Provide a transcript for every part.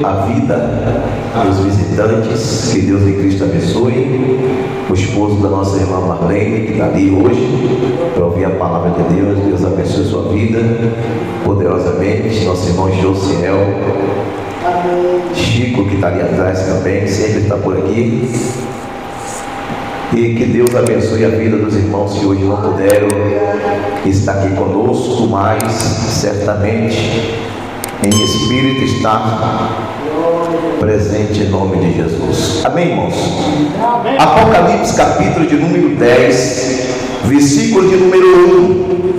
a vida dos visitantes, que Deus em Cristo abençoe o esposo da nossa irmã Marlene, que está ali hoje para ouvir a palavra de Deus. Deus abençoe sua vida poderosamente. Nosso irmão Josiel Chico, que está ali atrás também, sempre está por aqui. E que Deus abençoe a vida dos irmãos que hoje não puderam estar aqui conosco, mas certamente em espírito está presente em nome de Jesus. Amém, irmãos? Amém. Apocalipse capítulo de número 10, versículo de número 1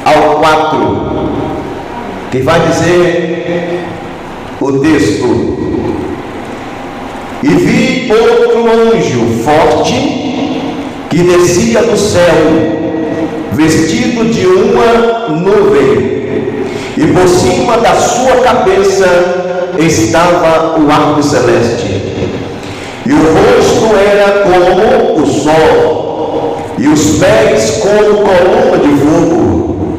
ao 4, que vai dizer o texto: e vi outro anjo forte que descia do céu, vestido de uma nuvem, e por cima da sua cabeça estava o arco celeste, e o rosto era como o sol, e os pés como coluna de fogo,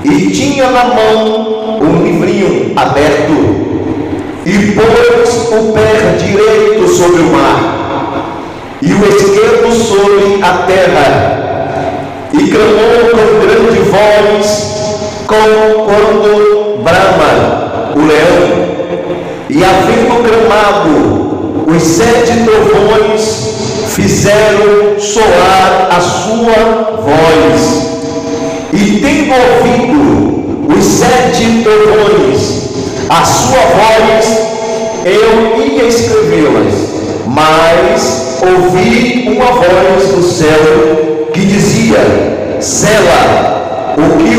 e tinha na mão um livrinho aberto, e pôs o pé direito sobre o mar, e o esquerdo sobre a terra, e clamou com grande voz, como quando brama o leão. E havendo clamado, os 7 trovões fizeram soar a sua voz. E tendo ouvido os 7 trovões a sua voz, eu ia escrevê-las, mas ouvi uma voz do céu que dizia: sela, o que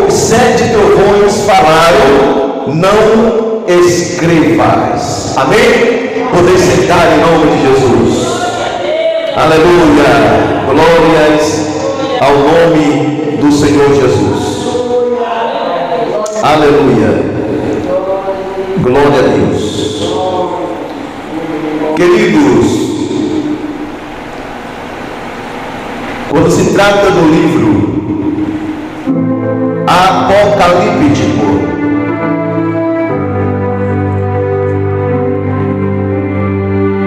os 7 trovões falaram, não escrevas. Amém? Poder sentar em nome de Jesus. Aleluia. Glórias ao nome do Senhor Jesus. Aleluia. Glória a Deus. Queridos, quando se trata do livro apocalíptico,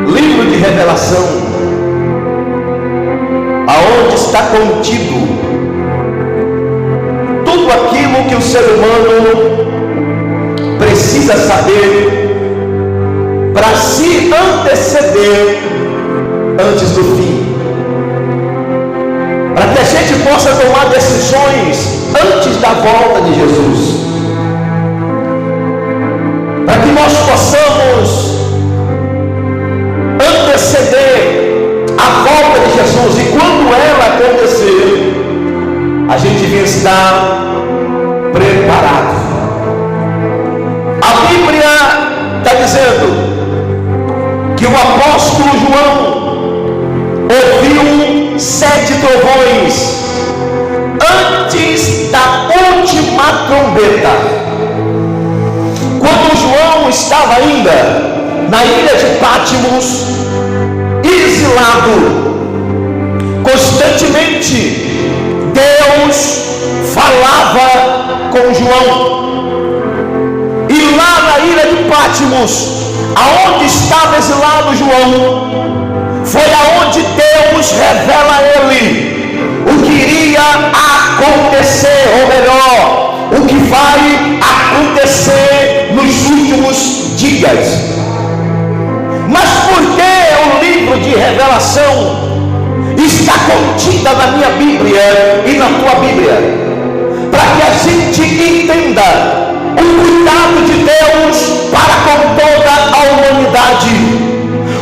livro de revelação, aonde está contido tudo aquilo que o ser humano precisa saber para se anteceder antes do fim, para que a gente possa tomar decisões antes da volta de Jesus, para que nós possamos anteceder a volta de Jesus, e quando ela acontecer, a gente vai estar preparado. A Bíblia está dizendo que o apóstolo João ouviu 7 trovões antes da última trombeta. Quando João estava ainda na ilha de Patmos, exilado, constantemente Deus falava com João. E lá na ilha de Patmos, aonde estava exilado João, foi aonde Deus revela a ele o que iria acontecer, ou melhor, o que vai acontecer nos últimos dias. Mas por que o livro de revelação está contida na minha Bíblia e na tua Bíblia? Para que a gente entenda o cuidado de Deus para com toda a humanidade.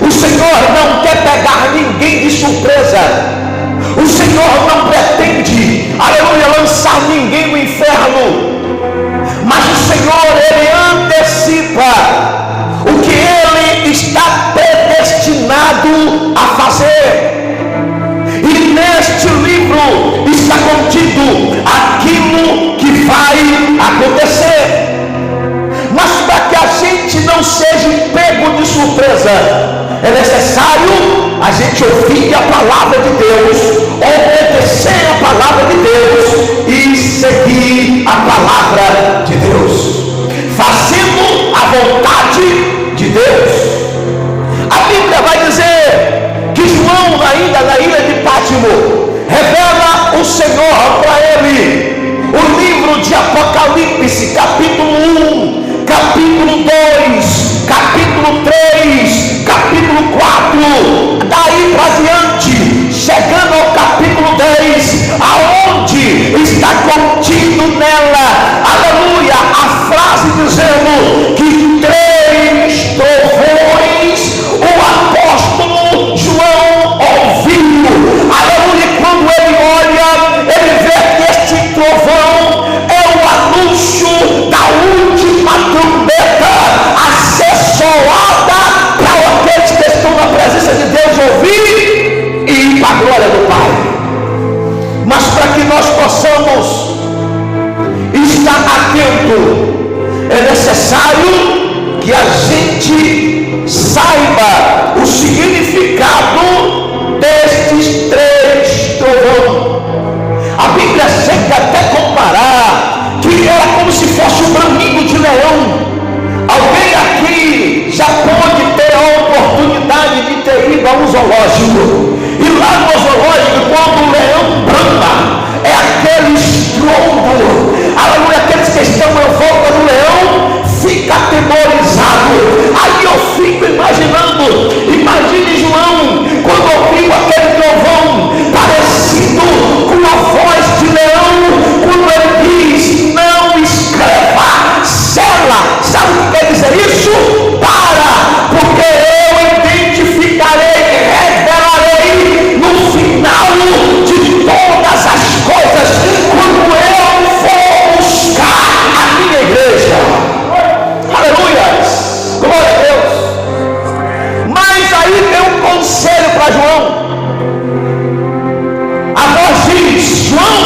O Senhor não quer pegar ninguém de surpresa. O Senhor não pretende, aleluia, lançar ninguém no inferno. Mas o Senhor, Ele antecipa o que Ele está predestinado a fazer. E neste livro está contido aquilo que vai acontecer. Mas para que a gente não seja pego de surpresa, é necessário a gente ouvir a palavra de Deus, obedecer a palavra de Deus e seguir a palavra de Deus, fazendo a vontade ainda na ilha de Pátimo, revela o Senhor para ele o livro de Apocalipse, capítulo 1, capítulo 2, capítulo 3, capítulo 4, daí para diante, chegando ao capítulo 10, aonde está contido nela, aleluia, a frase dizendo que 3 trovões o apóstolo João ouviu, aleluia. Quando ele olha, ele vê que este trovão é o anúncio da última trombeta a ser soada para aqueles que estão na presença de Deus ouvir e ir para a glória do Pai. Mas para que nós possamos estar atento, é necessário que a gente saiba o significado destes 3 trovões. A Bíblia chega até comparar que era como se fosse um bramido de leão. Alguém aqui já pode ter a oportunidade de ter ido a um zoológico, e lá no zoológico, quando o leão brama, é aquele estrondo, aleluia, aqueles que estão em volta do leão fica atemorizado. Aí eu fico imaginando, imagine João quando ouviu aquele trovão parecido com a voz de leão, quando ele diz: não escreva, sela. Sabe o que quer dizer isso? Para, porque eu identificarei, revelarei no final de todas as coisas, quando eu for buscar a minha igreja. Aleluia, glória a Deus. Mas aí tem um conselho para João. A voz diz: João,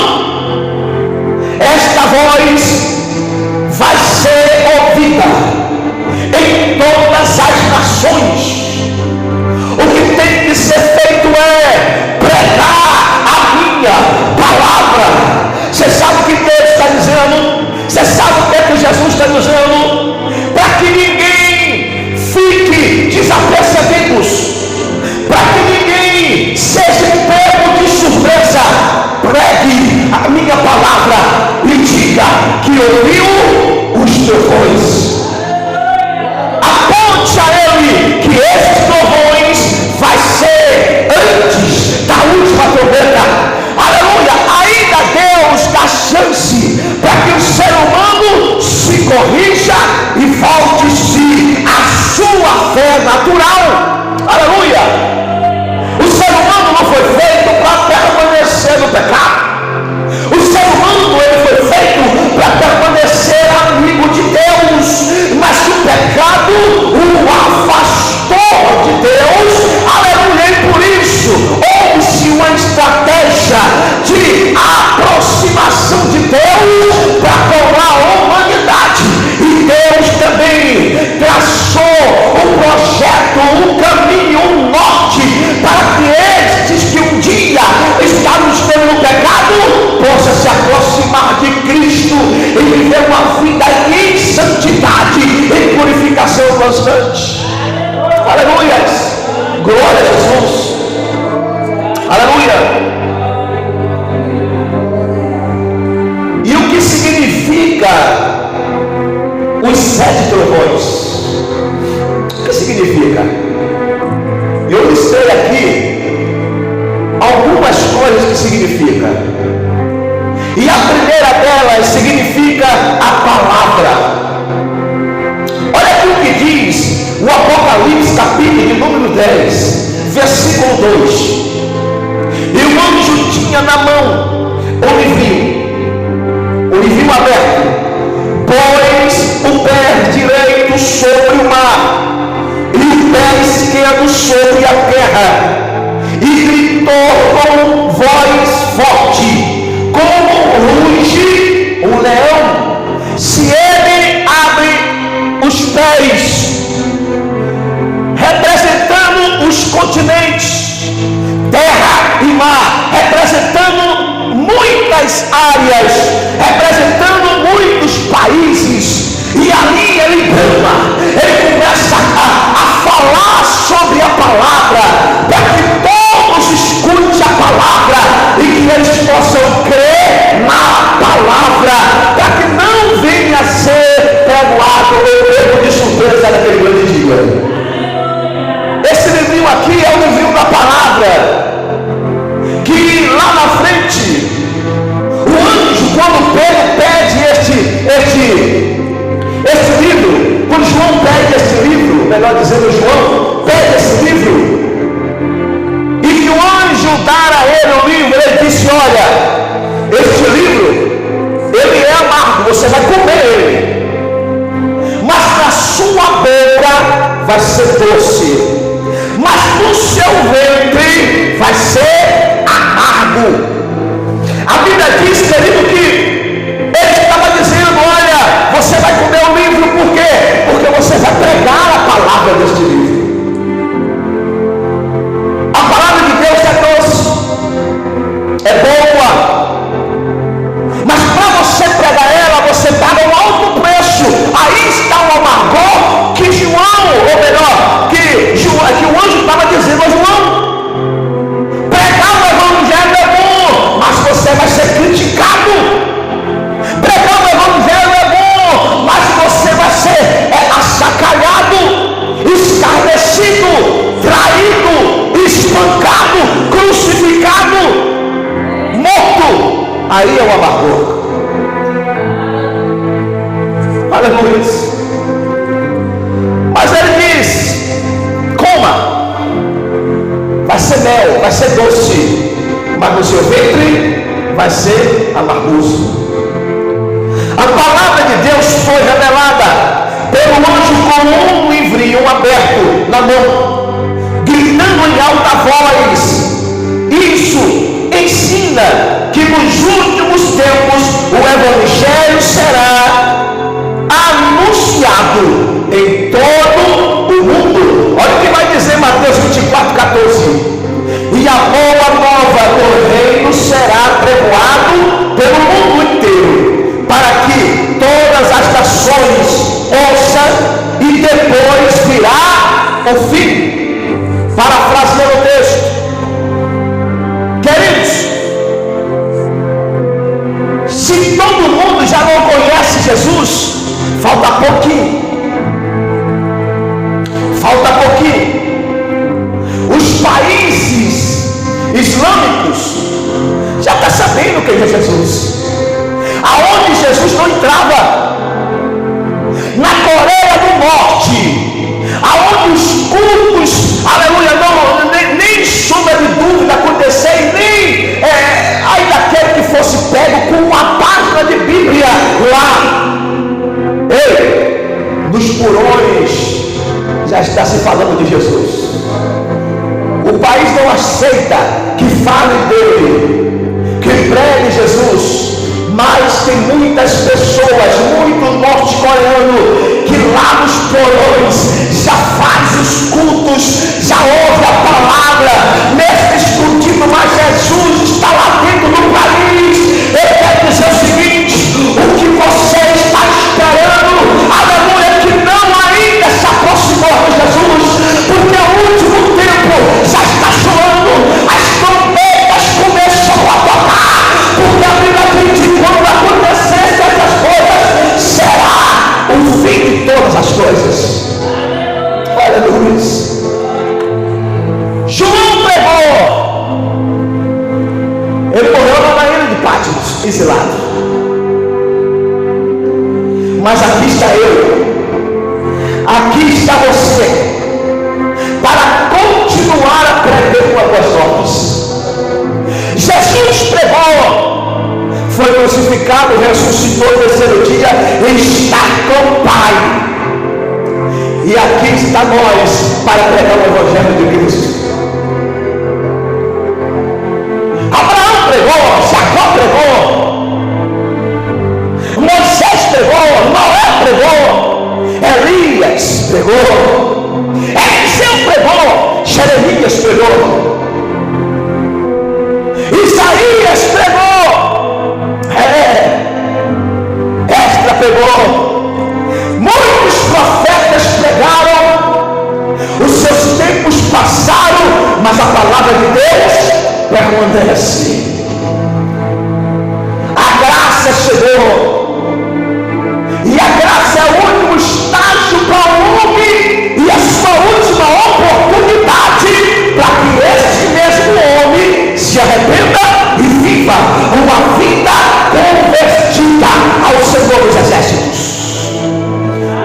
esta voz vai ser ouvida em todas as nações. O que tem que ser feito é pregar a minha palavra. Você sabe o que Deus está dizendo? Você sabe o que é que Jesus está dizendo? Para que ninguém fique desapercebidos, para que ninguém seja pego de surpresa, pregue a minha palavra e diga que ouviu os trovões. Aponte a ele que esses trovões vai ser antes da última trombeta. Aleluia. Ainda Deus dá chance para que o ser humano se corrija e volte-se à sua fé natural. Aleluia. O ser humano não foi feito para permanecer no pecado. O ser humano ele foi feito para permanecer amigo de Deus, mas o pecado o afastou de Deus. Aleluia. E por isso houve-se uma estratégia de aproximação de Deus para tornar a humanidade, e Deus também traçou um projeto, um caminho, um norte, para que estes que um dia estavam estando no pecado possam se aproximar de Cristo e viver uma vida em santidade, em purificação constante. Aleluia, glória a Jesus. Aleluia. E o que significa os 7 trovões? O que significa? Eu listei aqui algumas coisas que significa. E a primeira delas significa a palavra. Olha aqui o que diz o Apocalipse, capítulo de número 10, versículo 2. E o anjo tinha na mão o livrinho aberto, pôs o pé direito sobre o mar e o pé esquerdo sobre a terra, e gritou com voz forte, como ruge um leão. Se ele abre os pés, representando os continentes, terra e mar, representando muitas áreas, representando muitos países, e ali ele brama, ele começa a falar sobre a palavra, para que todos melhor dizendo, João pega esse livro, e que o anjo dar a ele o livro, ele disse: olha, este livro, ele é amargo, você vai comer ele, mas na sua boca vai ser doce, mas no seu ventre vai ser amargo. A Bíblia diz, querido, que ele estava dizendo: olha, você vai comer o livro, por quê? Porque você vai pregar a palavra deste livro. A palavra de Deus é doce, é boa, mas para você pregar ela, você paga um alto preço. Aí está o amargor que João, ou melhor, que o anjo estava dizendo a João: pregar o evangelho é bom, mas você vai ser criticado. Pregar o evangelho é bom, mas você vai ser assacalhado, escarnecido, traído, espancado, crucificado, morto. Aí é o amargor. Aleluia. Mas ele diz: coma, vai ser mel, vai ser doce, mas no seu ventre vai ser amargoso. A palavra de Deus foi revelada pelo anjo com um livrinho aberto na mão, gritando em alta voz. Isso ensina que nos últimos tempos o evangelho será anunciado em todo o mundo. Olha o que vai dizer Mateus 24:14. E a boa nova do reino será pregoado pelo mundo inteiro, para que todas as nações ouçam, e depois virá o fim. Parafraseando o texto, queridos, se todo mundo já não conhece Jesus, falta pouquinho. Falta pouquinho. Os países islâmicos já estão sabendo quem é Jesus. Aonde Jesus não entrava, na Coreia do Norte, aonde os cultos, aleluia, nem sombra de dúvida acontecer, nem ainda quer que fosse pego com uma página de Bíblia lá. Ei, nos porões já está se falando de Jesus. O país não aceita que fale dele, que pregue Jesus, mas tem muitas pessoas, muito norte-coreano, que lá nos porões já faz os cultos, já ouve a palavra, mesmo discutindo, mas Jesus está lá dentro do país. Eu quero dizer o seguinte: o que você está esperando, aleluia, que não ainda se aproximou de Jesus, porque o último tempo já está soando, as trombetas começam a tocar, porque a Bíblia diz que quando acontecer essas coisas, será o fim de todas as coisas. Aleluia. João pregou, ele morreu na ilha de Patmos, exilado. Mas aqui está eu, aqui está você, para continuar a pregar com as boas novas. Jesus pregou, foi crucificado, ressuscitou no terceiro dia, e está com o Pai. E aqui está nós para pregar o evangelho de Cristo. Abraão pregou, Jacó pregou, Moisés pregou, Noé pregou, Elias pregou, Eliseu pregou, Jeremias pregou, Isaías pregou, Esdras pregou, muitos profetas pregaram, os seus tempos passaram, mas a palavra de Deus permanece. A graça chegou, e a graça é o último estágio para o homem, e a sua última oportunidade para que esse mesmo homem se arrependa e viva uma vida convertida ao Senhor dos Exércitos,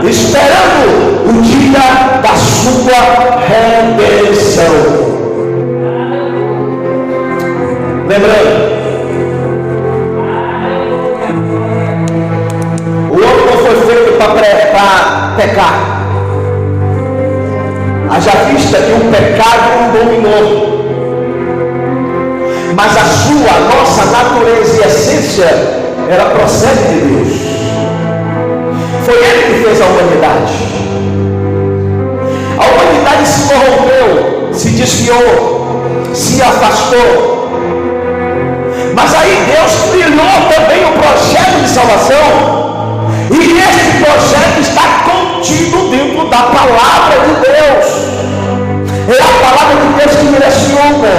esperando o dia da a nossa natureza e essência, ela procede de Deus. Foi Ele que fez a humanidade. A humanidade se corrompeu, se desviou, se afastou. Mas aí Deus criou também um projeto de salvação. E esse projeto está contido dentro da palavra de Deus. É a palavra de Deus que direciona.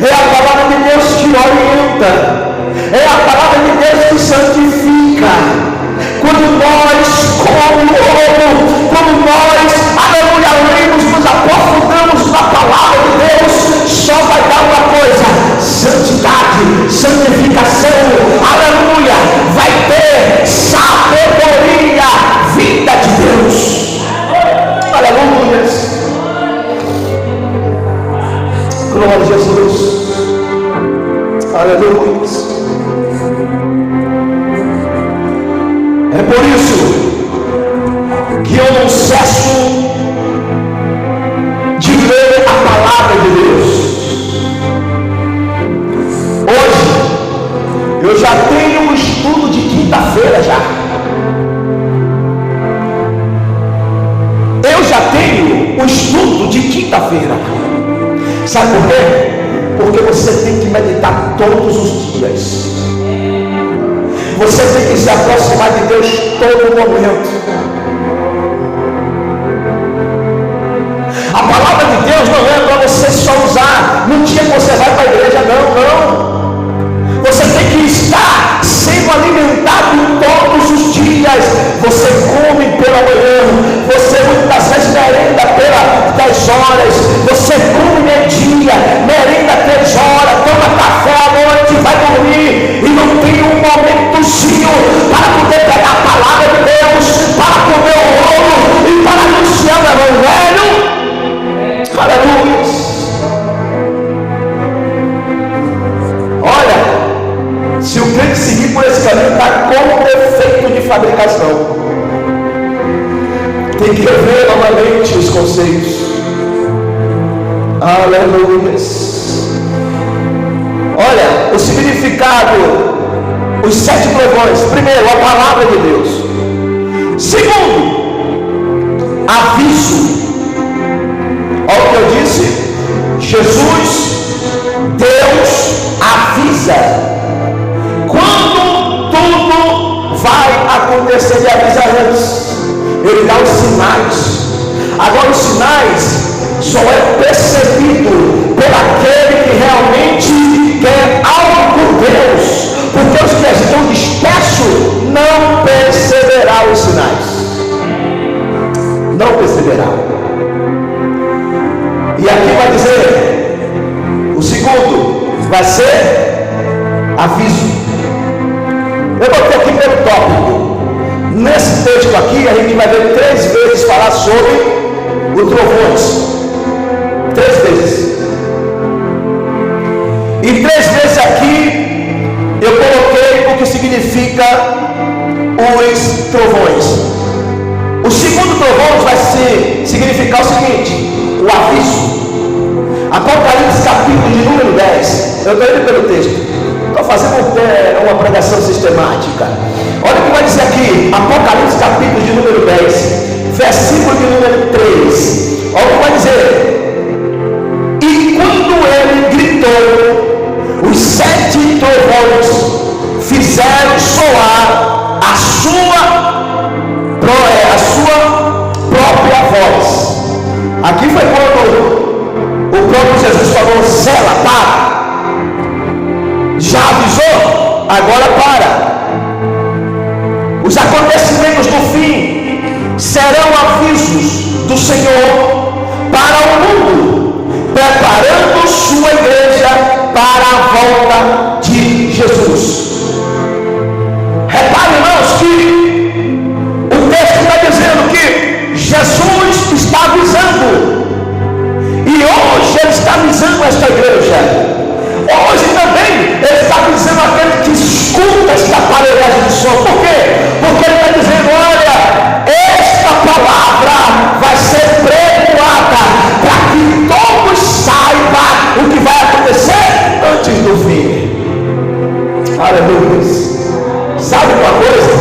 É a palavra de Deus que orienta. É a palavra de Deus que santifica. Quando nós, quando nós, aleluia, lemos, nos aprofundamos na palavra de Deus, só vai dar uma coisa: santidade, santificação, aleluia, vai ter sabedoria, vinda de Deus. Aleluia. Glória a Jesus. Aleluia. É por isso que eu não cesso de ler a palavra de Deus. Hoje eu já tenho um estudo de quinta-feira já. Eu já tenho um estudo de quinta-feira. Sabe por quê? Porque você tem que meditar todos os dias. Você tem que se aproximar de Deus todo momento. A palavra de Deus não é para você só usar no dia que você vai para a igreja, não. Você tem que estar sendo alimentado todos os dias. Você come pela manhã, você muitas vezes merenda pelas 10 horas, você come meio-dia, merenda 3 horas, toma café à noite, vai dormir e não tem um momentozinho para poder pegar a palavra de Deus, para comer o rolo e para anunciar o evangelho. Aleluia. Olha, se o crente seguir por esse caminho, está com defeito de fabricação. Tem que rever novamente os conceitos. Aleluia. Olha, o significado, os 7 trovões. Primeiro, a palavra de Deus. Segundo, aviso. Olha o que eu disse. Jesus, Deus avisa. Quando tudo vai acontecer, Ele avisa antes. Ele dá os sinais. Agora os sinais só é percebido por aquele que realmente quer algo com Deus. Porque os que estão dispersos não perceberão os sinais. Não perceberão. E aqui vai dizer, o segundo vai ser aviso. Eu botei aqui pelo tópico. Nesse texto aqui a gente vai ver 3 vezes falar sobre o trovões. 3 vezes. E 3 vezes aqui eu coloquei o que significa os trovões. O segundo trovão vai significar o seguinte: o aviso. Apocalipse capítulo de número 10. Eu estou indo pelo texto. Estou fazendo uma pregação sistemática. Olha o que vai dizer aqui. Apocalipse capítulo de número 10. Versículo de número 3. Olha o que vai dizer. E quando ele gritou, os 7 trovões fizeram soar a sua própria voz. Aqui foi quando o próprio Jesus falou: Sela, para. Já avisou? Agora para. Os acontecimentos do fim serão avisos do Senhor para o mundo, preparando sua igreja para a volta de Jesus. Repare, irmãos, que o texto está dizendo que Jesus está avisando. E hoje Ele está avisando esta igreja. Hoje também Ele está avisando aquele que escuta esta aparelhagem de som. Por quê? Porque Ele está dizendo: olha, esta palavra vai ser pregoada para que todos saibam o que vai acontecer antes do fim. Aleluia. Sabe uma coisa?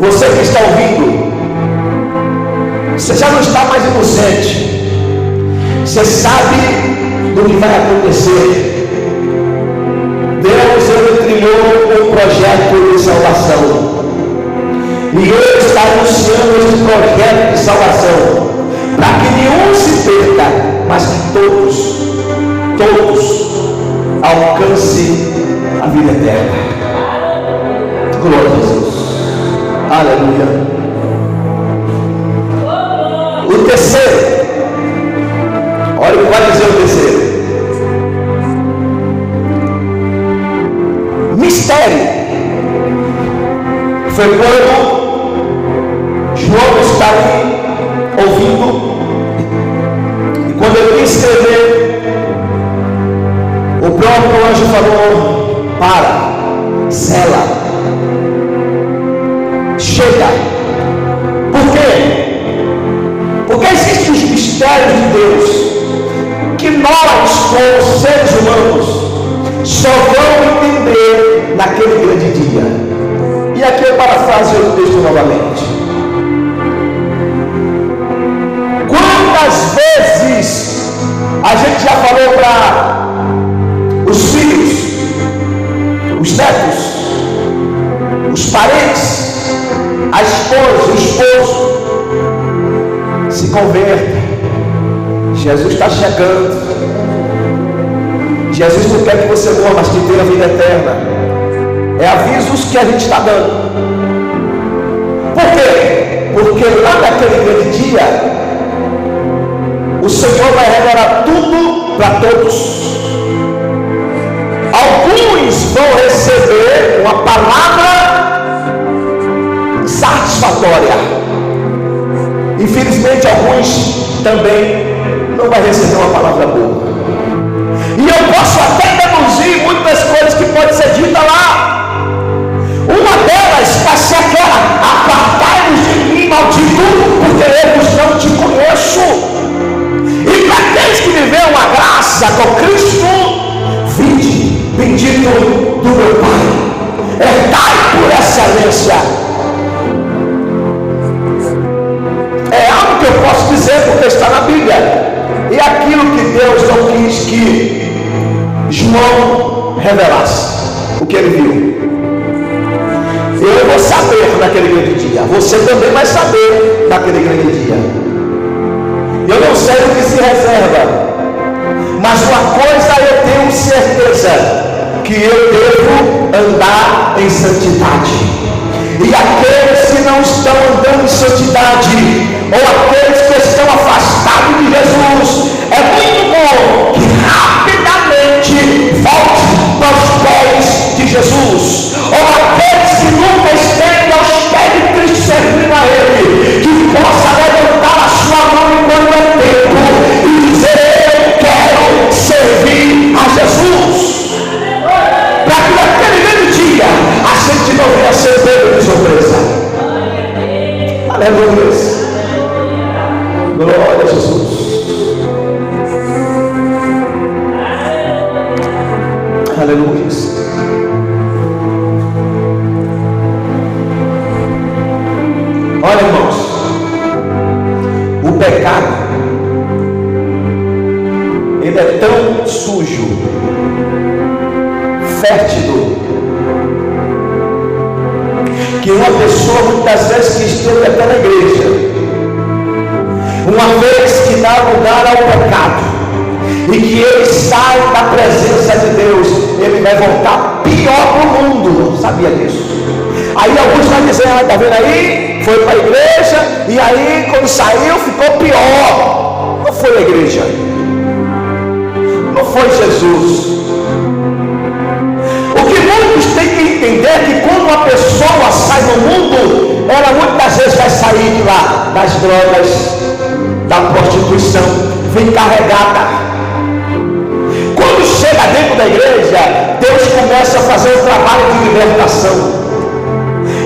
Você que está ouvindo, você já não está mais inocente. Você sabe do que vai acontecer. Deus, ele trilhou um projeto de salvação. E ele está anunciando esse projeto de salvação para que nenhum se perca, mas que todos alcancem a vida eterna. Glória a Jesus. Aleluia. O terceiro, olha o que vai dizer o terceiro. Mistério. Foi quando João está ali ouvindo, e quando ele ia escrever, o próprio anjo falou: para, sela, chega. Por quê? Porque existem os mistérios de Deus que nós, como seres humanos, só vamos entender naquele grande dia. E aqui eu parafraseio o texto novamente. Quantas vezes a gente já falou para os filhos, os netos, os parentes, a esposa, o esposo: se converta, Jesus está chegando. Jesus não quer que você morra, mas que tenha a vida eterna. É avisos que a gente está dando. Por quê? Porque lá naquele grande dia, o Senhor vai revelar tudo para todos. Alguns vão receber uma palavra satisfatória. Infelizmente, alguns também não vão receber uma palavra boa. E eu posso até deduzir muitas coisas que podem ser ditas lá. Uma delas vai ser aquela: apartai-vos de mim, maldito, porque eu não te conheço. E para aqueles que viveram a graça com Cristo, vinde, bendito do meu Pai, herdai por excelência. É algo que eu posso dizer porque está na Bíblia. E aquilo que Deus não quis que João revelasse, o que ele viu. Eu vou saber naquele grande dia. Você também vai saber naquele grande dia. Eu não sei o que se reserva, mas uma coisa eu tenho certeza: que eu devo andar em santidade. E aqueles que não estão andando em santidade, ou aqueles que estão afastados de Jesus, é muito bom que rapidamente volte para os pés de Jesus. Ou aqueles que nunca esteve aos pés de Cristo servindo a Ele, que possa levantar a sua mão enquanto é tempo e dizer: eu quero servir a Jesus. Para que naquele grande dia a gente não venha ser pego de surpresa. Aleluia. Glória a Jesus. Aleluia. Olha, irmãos, o pecado, ele é tão sujo, fétido, que uma pessoa muitas vezes que esteve até na igreja, uma vez que dá lugar ao pecado e que ele sai da presença de Deus, ele vai voltar pior para o mundo. Sabia disso? Aí alguns vão dizer: está vendo aí? Foi para a igreja e aí quando saiu ficou pior. Não foi a igreja, não foi Jesus. O que muitos têm que entender é que quando uma pessoa sai do mundo, ela muitas vezes vai sair de lá das drogas, da prostituição, vem carregada. Quando chega dentro da igreja, Deus começa a fazer um trabalho de libertação.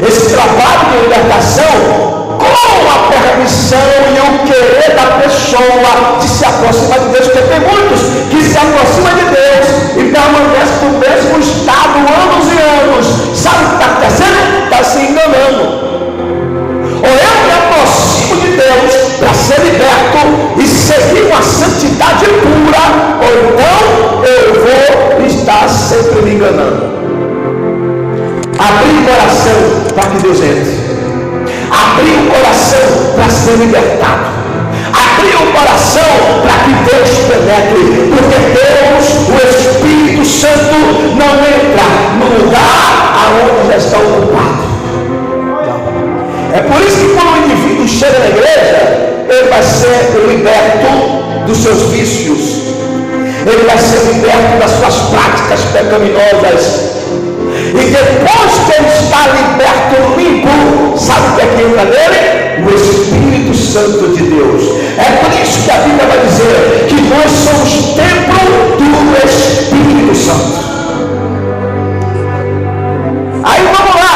Esse trabalho de libertação, com a permissão e o querer da pessoa de se aproximar de Deus, porque tem muitos que se aproximam de Deus e permanecem no mesmo Deus entre. Abrir o coração para ser libertado. Abrir o coração para que Deus penetre. Porque Deus, o Espírito Santo, não entra no lugar aonde já está ocupado. É por isso que quando o indivíduo chega na igreja, ele vai ser liberto dos seus vícios. Ele vai ser liberto das suas práticas pecaminosas. E depois que ele está liberto, limpo, sabe o que é que entra nele? O Espírito Santo de Deus. É por isso que a Bíblia vai dizer que nós somos templo do Espírito Santo. Aí vamos lá,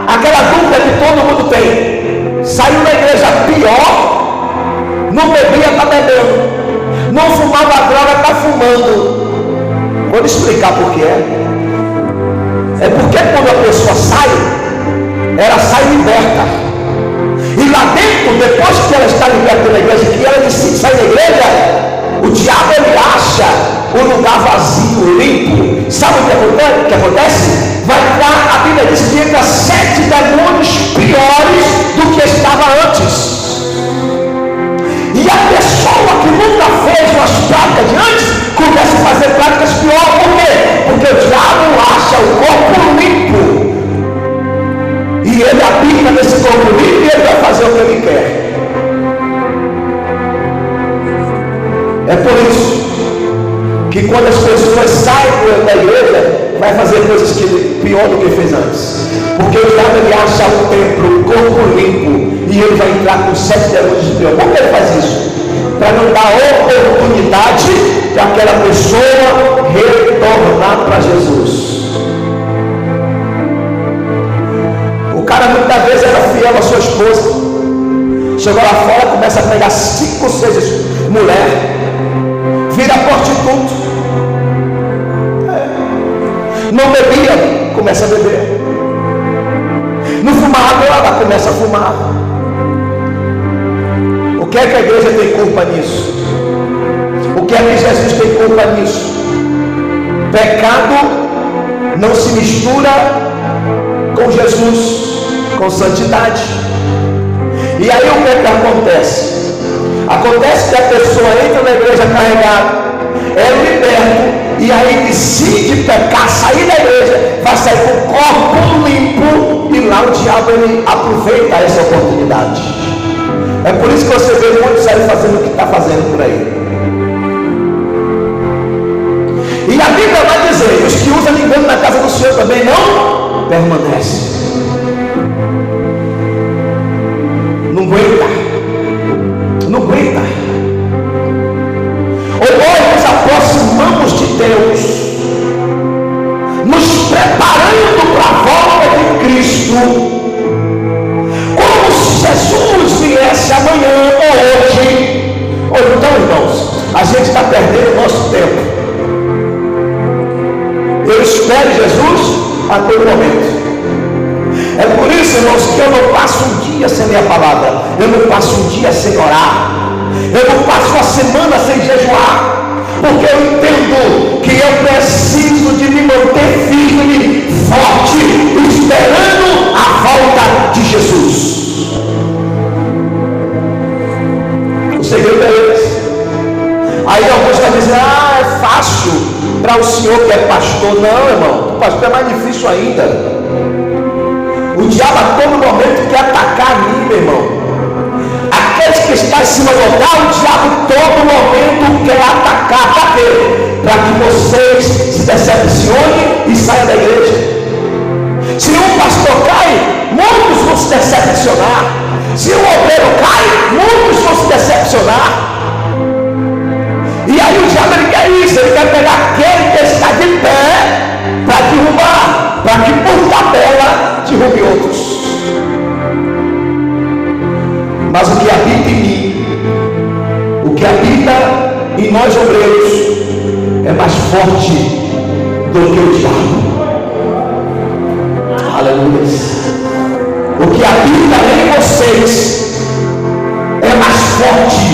aquela dúvida que todo mundo tem. Saiu da igreja pior, não bebia, está bebendo. Não fumava droga, está fumando. Vou lhe explicar por que é. É porque quando a pessoa sai, ela sai liberta. E lá dentro, depois que ela está liberta na igreja, que ela decide sair da igreja, o diabo ele acha o lugar vazio, limpo. Sabe o que acontece? Vai lá, a Bíblia diz que entra 7 demônios piores do que estava antes. E a pessoa que nunca fez umas práticas de antes, começa a fazer práticas piores. Por quê? Porque o diabo acha o corpo limpo. E ele habita nesse corpo limpo e ele vai fazer o que ele quer. É por isso que quando as pessoas saem da igreja, vai fazer coisas pior do que fez antes. Porque o diabo ele acha o templo, o corpo limpo, e ele vai entrar com 7 demônios de pior. Por que ele faz isso? Para não dar oportunidade para aquela pessoa retornar para Jesus. O cara muitas vezes era fiel à sua esposa. Chegou lá fora, começa a pegar 5 ou 6 mulheres, vira prostituto. Não bebia, começa a beber. Não fumava droga, começa a fumar. O que é que a igreja tem culpa nisso? O que é que Jesus tem culpa nisso? Pecado não se mistura com Jesus, com santidade. E aí o que é que acontece? Acontece que a pessoa entra na igreja carregada, é liberto, e aí decide pecar, sair da igreja, vai sair com o corpo limpo, e lá o diabo ele aproveita essa oportunidade. É por isso que você vê muitos aí fazendo o que está fazendo por aí. E a Bíblia vai dizer: os que usam engano na casa do Senhor também não permanecem. Não aguenta. Não aguenta. Ou nós nos aproximamos de Deus, nos preparando para a volta de Cristo, como se Jesus viesse amanhã ou hoje. Ou então, irmãos, a gente está perdendo o nosso tempo. Eu espero Jesus a todo momento. É por isso, irmãos, que eu não passo um dia sem ler a palavra, eu não passo um dia sem orar, eu não passo uma semana sem jejuar, porque eu entendo que eu preciso de me manter firme, forte, esperando a volta de Jesus. O segredo é esse. Aí alguns vão dizer: é fácil para o senhor que é pastor. Não, irmão, o pastor é mais difícil ainda. O diabo a todo momento quer atacar a mim, meu irmão. Aqueles que estão em cima do altar, o diabo a todo momento quer atacar. Para quê? Para que vocês se decepcionem e saiam da igreja. Se um pastor cai, muitos vão se decepcionar. Se um obreiro cai, muitos vão se decepcionar. E aí o diabo ele quer isso, ele quer pegar aquele que está de pé para derrubar, para que por tabela derrube outros. Mas o que habita em mim, o que habita em nós obreiros, é mais forte do que o diabo. Aleluia. O que habita em vocês é mais forte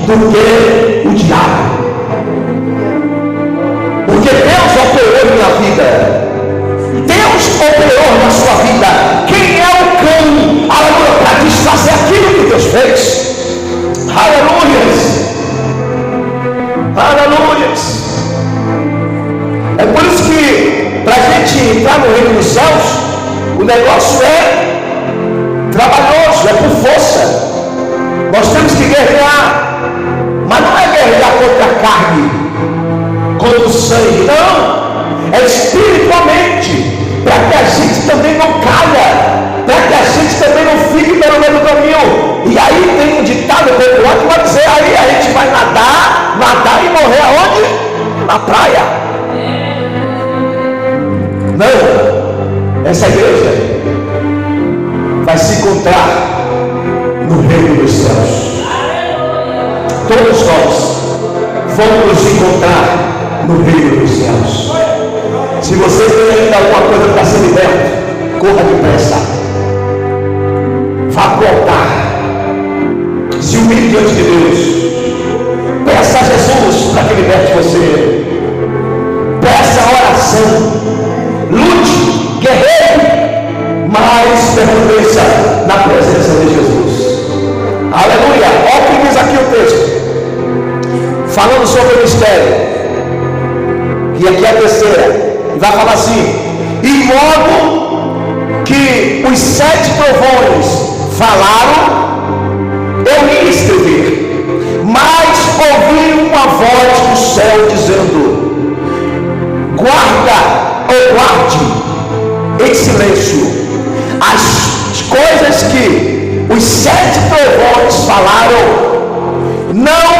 do que o diabo. Porque Deus operou em minha vida. Deus operou na sua vida. Quem é o Aleluia. É por isso que, para a gente entrar no reino dos céus, o negócio é trabalhoso, é por força. Nós temos que guerrear, mas não é guerrear contra a carne, contra o sangue, não, é espiritualmente, para que a gente também não caia, para que a gente também não fique pelo meio do caminho. E aí tem um ditado popular que vai dizer: aí a gente vai nadar e morrer aonde? Na praia. Não, essa igreja vai se encontrar no reino dos céus. Todos nós vamos nos encontrar no reino dos céus. Se você tem ainda alguma coisa para ser liberto, corra depressa, vá para o altar, se humilhe diante de Deus, peça a Jesus para que liberte você, peça a oração, lute, guerreie, mas permaneça na presença de Jesus. Aleluia. Olha o que diz aqui o texto, falando sobre o mistério, e aqui é a terceira, e vai falar assim: em modo que os 7 trovões falaram, eu ia escrever, mas ouvi uma voz do céu dizendo: guarda ou guarde em silêncio as coisas que os 7 trovões falaram, não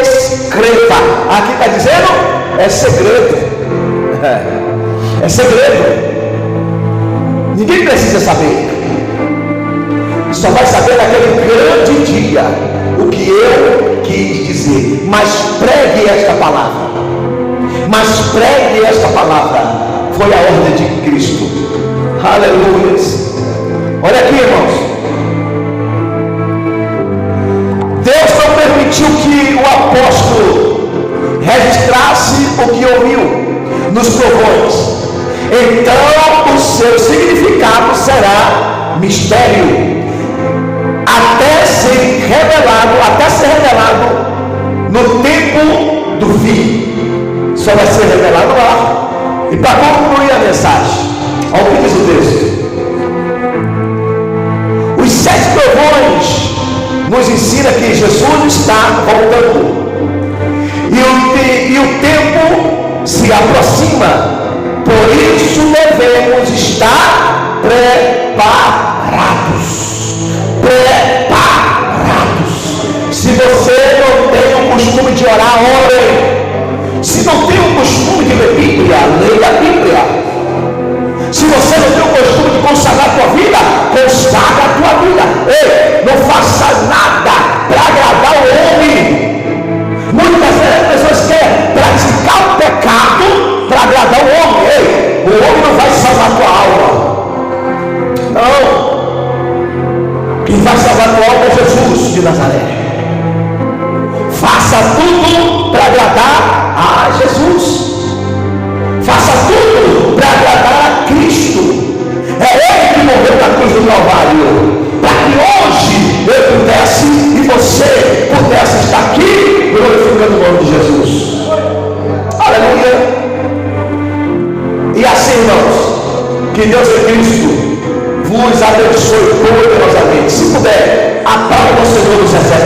escreva. Aqui está dizendo, é segredo. É segredo. Ninguém precisa saber. Só vai saber naquele grande dia o que eu quis dizer. Mas pregue esta palavra. Mas pregue esta palavra. Foi a ordem de Cristo. Aleluia. Olha aqui, irmãos. Deus não permitiu que o apóstolo registrasse o que ouviu nos trovões. Então o seu significado será mistério, até ser revelado no tempo do fim. Só vai ser revelado lá. E para concluir a mensagem, olha o que diz o texto. Os 7 trovões nos ensina que Jesus está voltando, e o tempo se aproxima. Por isso devemos estar preparados. Se você não tem o costume de orar, ore. Se não tem o costume de ler Bíblia, leia a Bíblia. Se você não tem o costume de consagrar a tua vida, consagra a tua vida. Ei, não faça nada para agradar o homem. Muitas vezes as pessoas querem praticar o pecado para agradar o homem. Ei, o homem não vai salvar a tua alma. Não. Quem vai salvar a tua alma é Jesus de Nazaré. Faça tudo para agradar a Jesus. Faça tudo para agradar a Cristo. É Ele que morreu na cruz do Calvário, para que hoje eu pudesse e você pudesse estar aqui glorificando o nome de Jesus. Aleluia. E assim, irmãos, que Deus em Cristo vos abençoe poderosamente. Se puder, aplauda o Senhor dos exércitos.